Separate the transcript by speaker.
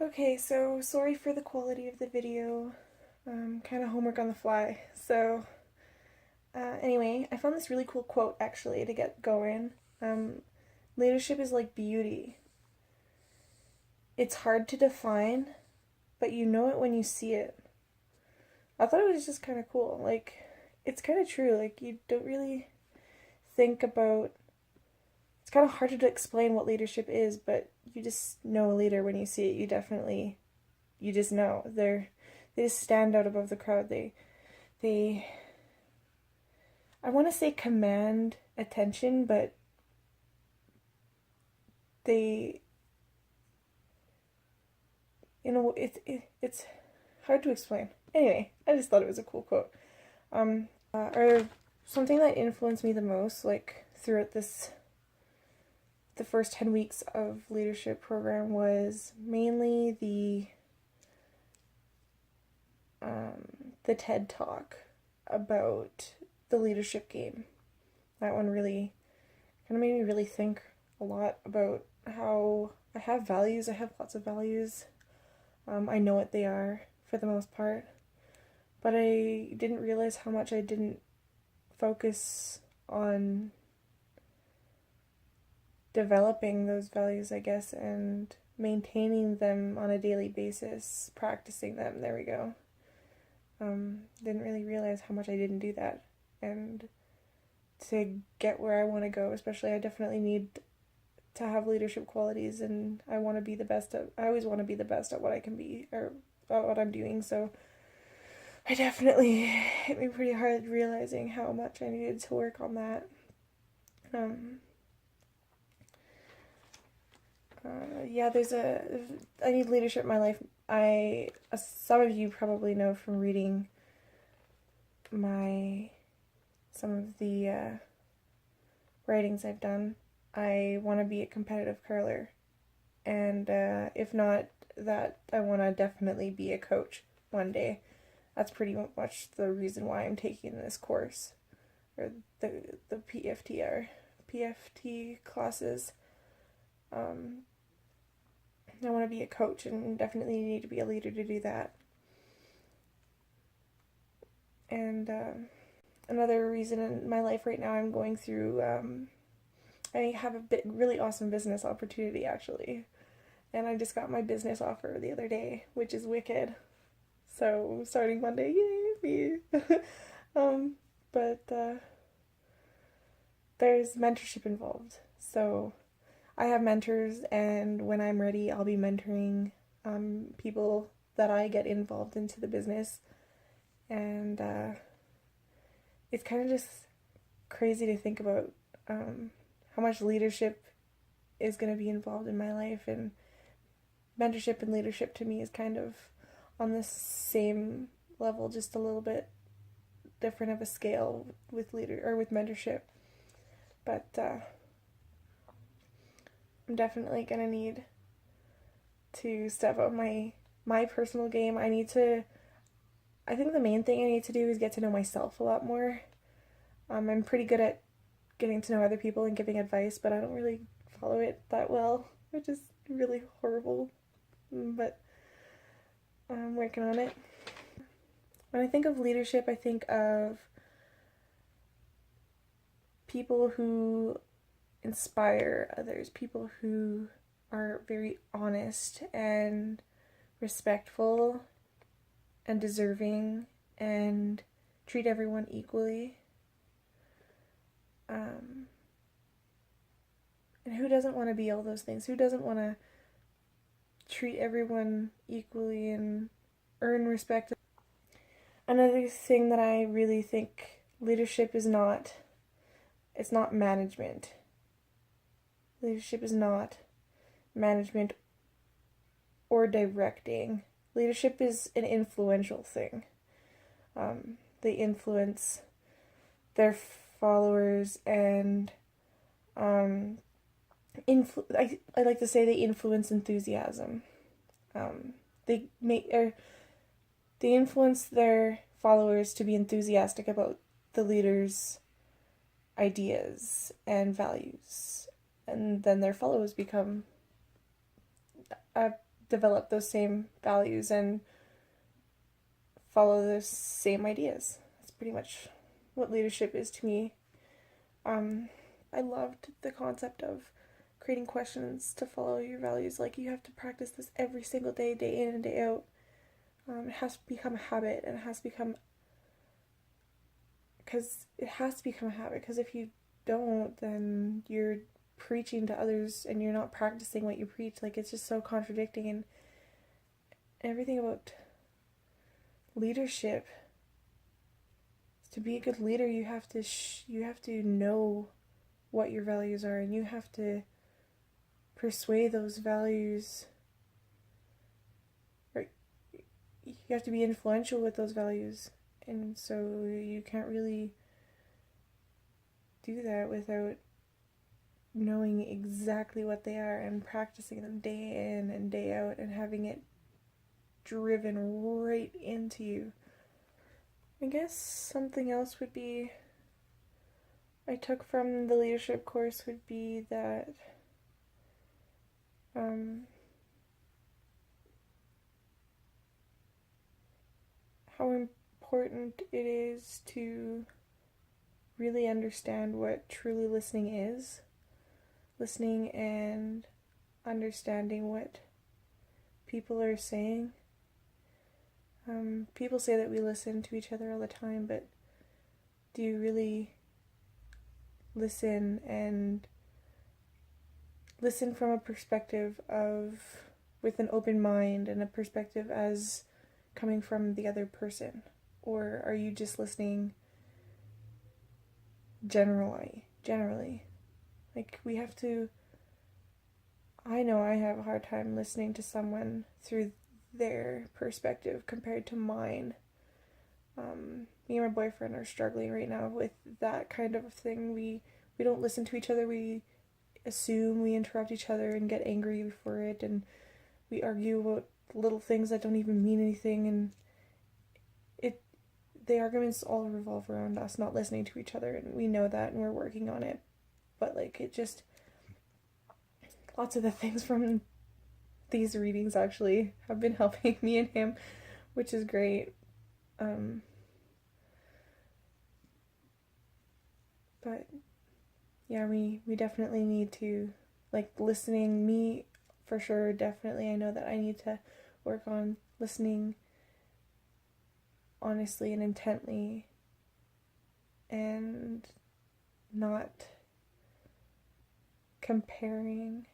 Speaker 1: Okay, so sorry for the quality of the video. Kind of homework on the fly. Anyway, I found this really cool quote actually to get going. Um, Leadership is like beauty. It's hard to define, but you know it when you see it. I thought it was just kind of cool. It's kind of true. You don't really think about. It's kind of hard to explain what leadership is, but you just know a leader when you see it. You just know. They just stand out above the crowd. They I want to say command attention, but they it's hard to explain. Anyway, I just thought it was a cool quote. Or something that influenced me the most, throughout the first 10 weeks of leadership program, was mainly the TED talk about the leadership game. That one really kind of made me really think a lot about how I have values. I have lots of values. I know what they are for the most part, but I didn't realize how much I didn't focus on developing those values, I guess, and maintaining them on a daily basis, practicing them. There we go. Didn't really realize how much I didn't do that. And to get where I want to go, especially, I definitely need to have leadership qualities, and I want to be the best at, I always want to be the best at what I can be, or at what I'm doing. So I definitely hit me pretty hard realizing how much I needed to work on that. Um, yeah, I need leadership in my life. Some of you probably know from reading some of the writings I've done. I want to be a competitive curler, and if not that, I want to definitely be a coach one day. That's pretty much the reason why I'm taking this course, or the PFT classes. I want to be a coach and definitely need to be a leader to do that. And another reason in my life right now, I'm going through. I have a really awesome business opportunity actually, and I just got my business offer the other day, which is wicked. So starting Monday, yay me! um, but there's mentorship involved, so I have mentors, and when I'm ready, I'll be mentoring people that I get involved into the business. And it's kind of just crazy to think about how much leadership is going to be involved in my life. And mentorship and leadership to me is kind of on the same level, just a little bit different of a scale with mentorship. But I'm definitely gonna need to step up my personal game. I think the main thing I need to do is get to know myself a lot more. I'm pretty good at getting to know other people and giving advice, but I don't really follow it that well, which is really horrible. But I'm working on it. When I think of leadership, I think of people who inspire others, people who are very honest and respectful and deserving and treat everyone equally. And who doesn't want to be all those things? Who doesn't want to treat everyone equally and earn respect? Another thing that I really think leadership is not, it's not management. Leadership is not management or directing. Leadership is an influential thing. They influence their followers, and I like to say they influence enthusiasm. They make or they influence their followers to be enthusiastic about the leader's ideas and values, and then their followers become develop those same values and follow those same ideas. That's pretty much what leadership is to me. I loved the concept of creating questions to follow your values. Like, you have to practice this every single day, day in and day out. It has to become a habit, and it has to become, a habit, because if you don't, then you're preaching to others and you're not practicing what you preach. Like, it's just so contradicting. And everything about leadership, to be a good leader, you have to know what your values are, and you have to persuade those values, or you have to be influential with those values. And so you can't really do that without knowing exactly what they are and practicing them day in and day out and having it driven right into you. I guess something else would be, I took from the leadership course, would be that how important it is to really understand what truly listening is. Listening and understanding what people are saying. People say that we listen to each other all the time, but do you really listen, and listen from a perspective of, with an open mind and a perspective as coming from the other person? Or are you just listening generally? Like, we have to, I know I have a hard time listening to someone through their perspective compared to mine. Me and my boyfriend are struggling right now with that kind of thing. We don't listen to each other. We assume, we interrupt each other and get angry for it, and we argue about little things that don't even mean anything, and the arguments all revolve around us not listening to each other, and we know that, and we're working on it. But like, it just, lots of the things from these readings actually have been helping me and him, which is great. But yeah, we definitely need to, like, listening, me for sure, definitely, I know that I need to work on listening honestly and intently, and not comparing